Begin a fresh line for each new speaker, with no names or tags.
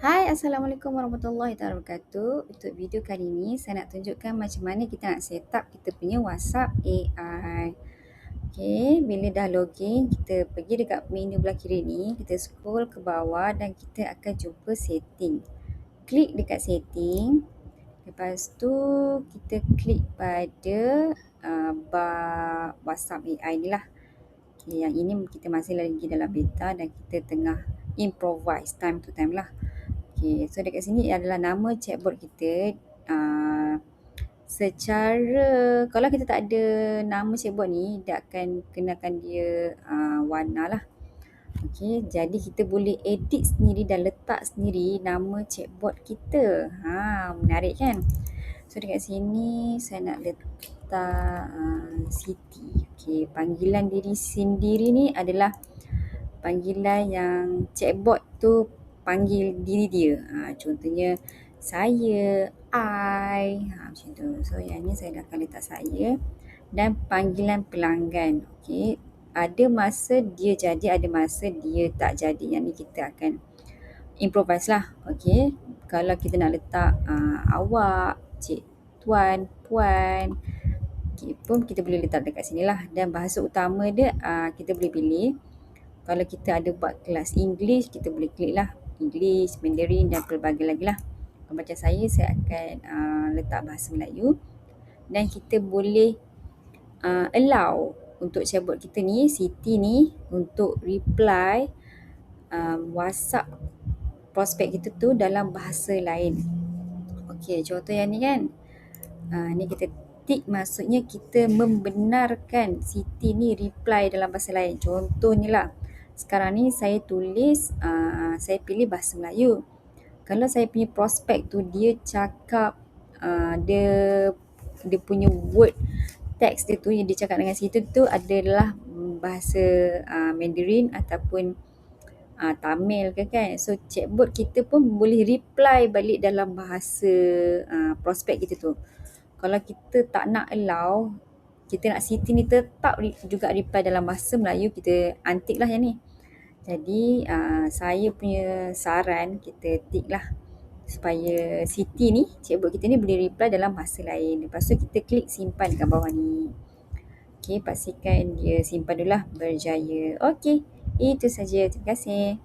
Hai, Assalamualaikum warahmatullahi wabarakatuh. Untuk video kali ni, saya nak tunjukkan macam mana kita nak set up kita punya WhatsApp AI. Okay, bila dah login, kita pergi dekat menu belah kiri ni, kita scroll ke bawah dan kita akan jumpa setting. Klik dekat setting. Lepas tu, kita klik pada bar WhatsApp AI ni lah. Okay, yang ini kita masih lagi dalam beta dan kita tengah improvise time to time lah. Okay, so dekat sini adalah nama chatbot kita. Secara kalau kita tak ada nama chatbot ni, dia akan kenakan dia warna lah. Okay, jadi kita boleh edit sendiri dan letak sendiri nama chatbot kita. Menarik kan? So dekat sini saya nak letak Siti. Okay, panggilan diri sendiri ni adalah panggilan yang chatbot tu panggil diri dia. Contohnya saya, I, macam tu. So yang ni saya akan letak saya dan panggilan pelanggan. Okey, ada masa dia jadi, ada masa dia tak jadi. Yang ni kita akan improvise lah. Okey, kalau kita nak letak awak, cik, tuan, puan, okay, pun kita boleh letak dekat sini lah. Dan bahasa utama dia kita boleh pilih. Kalau kita ada buat kelas English, kita boleh klik lah English, Mandarin dan pelbagai lagi lah. Macam saya akan letak bahasa Melayu. Dan kita boleh allow untuk chatbot kita ni, Siti ni, untuk reply WhatsApp prospek kita tu dalam bahasa lain. Okey, contoh yang ni kan. Ni kita tick, maksudnya kita membenarkan Siti ni reply dalam bahasa lain. Contohnya lah, sekarang ni saya tulis, saya pilih bahasa Melayu. Kalau saya punya prospek tu dia cakap dia punya word text dia tu yang dia cakap dengan situ tu adalah bahasa Mandarin ataupun Tamil ke kan. So chatbot kita pun boleh reply balik dalam bahasa prospek kita tu. Kalau kita tak nak allow, kita nak Siti ni tetap juga reply dalam bahasa Melayu, kita antik lah yang ni. Jadi saya punya saran, kita tick lah supaya Siti ni, chatbot kita ni boleh reply dalam bahasa lain. Lepas tu kita klik simpan kat bawah ni. Okay, pastikan dia simpan dulu lah berjaya. Okay, itu saja. Terima kasih.